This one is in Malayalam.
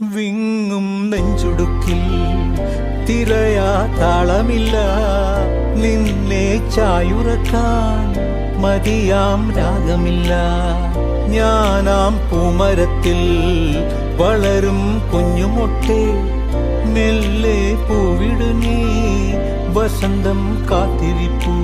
വിങ്ങും നെഞ്ചുടുക്കിൽ തിരയാ താളമില്ല, നിന്നെ ചായുറക്കാൻ മതിയാം രാഗമില്ല. ഞാനാം പൂമരത്തിൽ വളരും കുഞ്ഞുമൊട്ടെ, മെല്ലെ പൂവിടു നീ വസന്തം കാത്തിരിപ്പൂ.